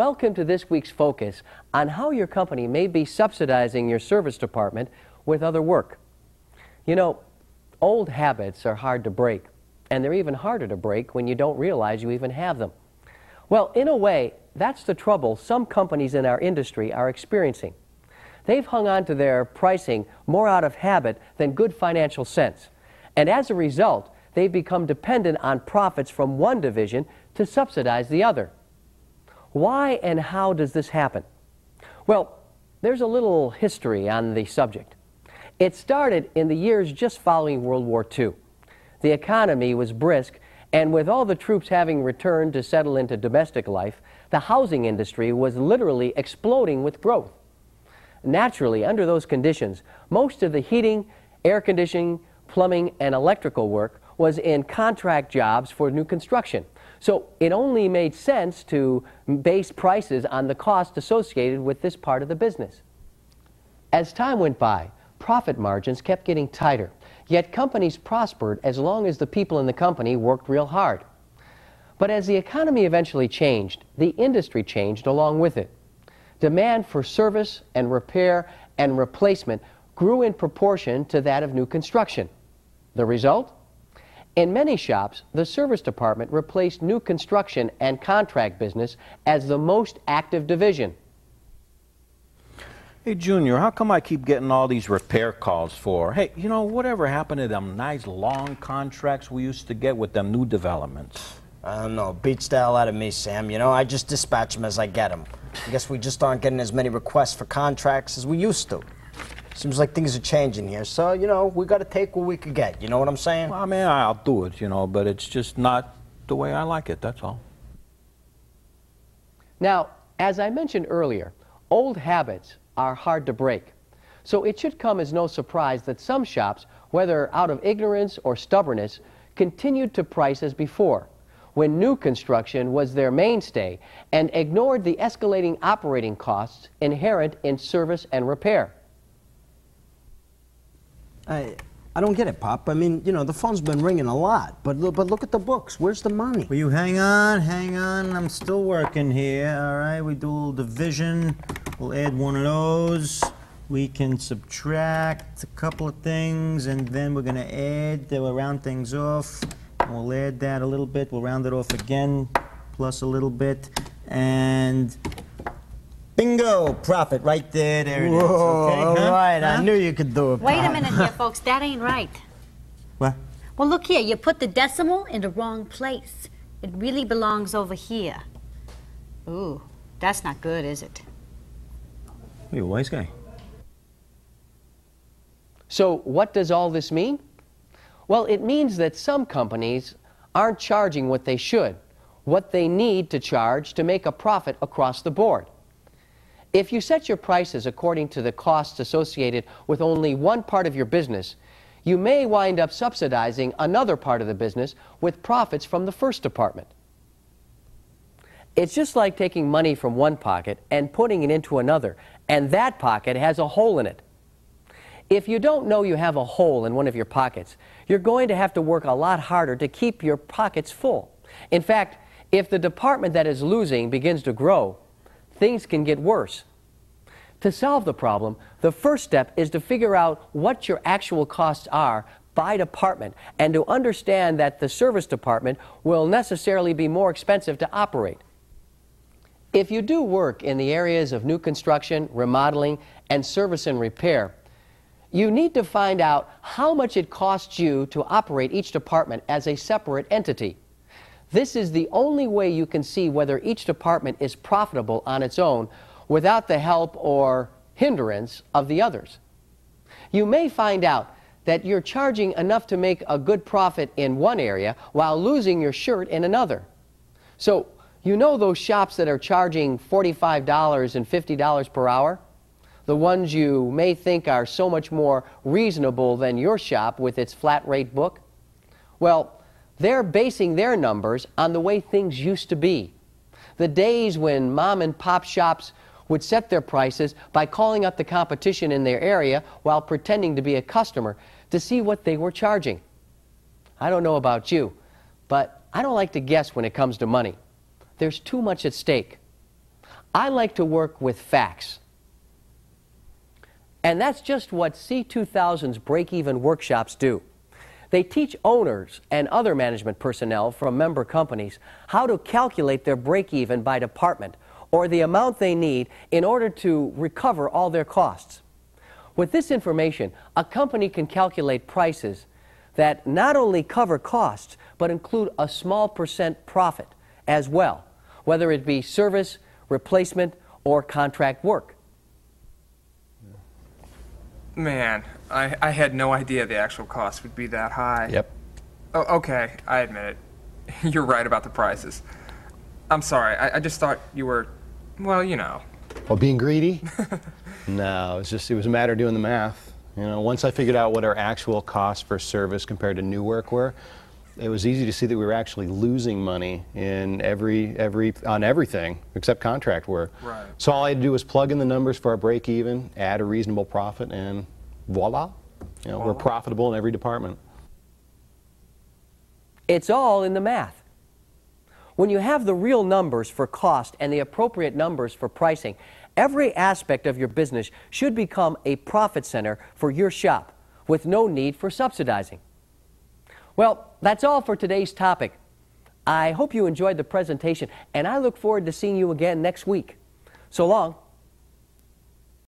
Welcome to this week's focus on how your company may be subsidizing your service department with other work. You know, old habits are hard to break, and they're even harder to break when you don't realize you even have them. Well, in a way, that's the trouble some companies in our industry are experiencing. They've hung on to their pricing more out of habit than good financial sense, and as a result, they've become dependent on profits from one division to subsidize the other. Why and how does this happen? Well, there's a little history on the subject. It started in the years just following World War II. The economy was brisk, and with all the troops having returned to settle into domestic life, the housing industry was literally exploding with growth. Naturally, under those conditions, most of the heating, air conditioning, plumbing, and electrical work was in contract jobs for new construction. So it only made sense to base prices on the cost associated with this part of the business. As time went by, profit margins kept getting tighter, yet companies prospered as long as the people in the company worked real hard. But as the economy eventually changed, the industry changed along with it. Demand for service and repair and replacement grew in proportion to that of new construction. The result? In many shops, the service department replaced new construction and contract business as the most active division. Hey, Junior, how come I keep getting all these repair calls for? Hey, you know, whatever happened to them nice long contracts we used to get with them new developments? I don't know. Beats the hell out of me, Sam. You know, I just dispatch them as I get them. I guess we just aren't getting as many requests for contracts as we used to. Seems like things are changing here, so, you know, we got to take what we could get. You know what I'm saying? Well, I mean, I'll do it, you know, but it's just not the way I like it, that's all. Now, as I mentioned earlier, old habits are hard to break. So it should come as no surprise that some shops, whether out of ignorance or stubbornness, continued to price as before, when new construction was their mainstay, and ignored the escalating operating costs inherent in service and repair. I don't get it, Pop. I mean, you know, the phone's been ringing a lot, but look at the books. Where's the money? Will you hang on, I'm still working here, all right? We do a little division, we'll add one of those, we can subtract a couple of things, and then we're gonna add, we'll round things off, and we'll add that a little bit, we'll round it off again, plus a little bit, and bingo! Profit right there, there it is. Whoa, Okay, all right, Huh? I knew you could do it, Pop. Wait a minute here, folks. That ain't right. What? Well, look here. You put the decimal in the wrong place. It really belongs over here. Ooh, that's not good, is it? Are you a wise guy? So what does all this mean? Well, it means that some companies aren't charging what they should, what they need to charge to make a profit across the board. If you set your prices according to the costs associated with only one part of your business, you may wind up subsidizing another part of the business with profits from the first department. It's just like taking money from one pocket and putting it into another, and that pocket has a hole in it. If you don't know you have a hole in one of your pockets, you're going to have to work a lot harder to keep your pockets full. In fact, if the department that is losing begins to grow, things can get worse. To solve the problem, the first step is to figure out what your actual costs are by department and to understand that the service department will necessarily be more expensive to operate. If you do work in the areas of new construction, remodeling, and service and repair, you need to find out how much it costs you to operate each department as a separate entity. This is the only way you can see whether each department is profitable on its own without the help or hindrance of the others. You may find out that you're charging enough to make a good profit in one area while losing your shirt in another. So, you know those shops that are charging $45 and $50 per hour? The ones you may think are so much more reasonable than your shop with its flat rate book? Well, they're basing their numbers on the way things used to be. The days when mom and pop shops would set their prices by calling up the competition in their area while pretending to be a customer to see what they were charging. I don't know about you, but I don't like to guess when it comes to money. There's too much at stake. I like to work with facts. And that's just what C2000's break-even workshops do. They teach owners and other management personnel from member companies how to calculate their break-even by department, or the amount they need in order to recover all their costs. With this information, a company can calculate prices that not only cover costs, but include a small % profit as well, whether it be service, replacement, or contract work. Man, I had no idea the actual cost would be that high. Yep. Oh, okay, I admit it. You're right about the prices. I'm sorry, I just thought you were, well, you know. Well, being greedy? No, it was a matter of doing the math. You know, once I figured out what our actual costs for service compared to new work were, it was easy to see that we were actually losing money in on everything except contract work. Right. So all I had to do was plug in the numbers for our break even, add a reasonable profit, and voila. You know, we're profitable in every department. It's all in the math. When you have the real numbers for cost and the appropriate numbers for pricing, every aspect of your business should become a profit center for your shop with no need for subsidizing. Well, that's all for today's topic. I hope you enjoyed the presentation, and I look forward to seeing you again next week. So long.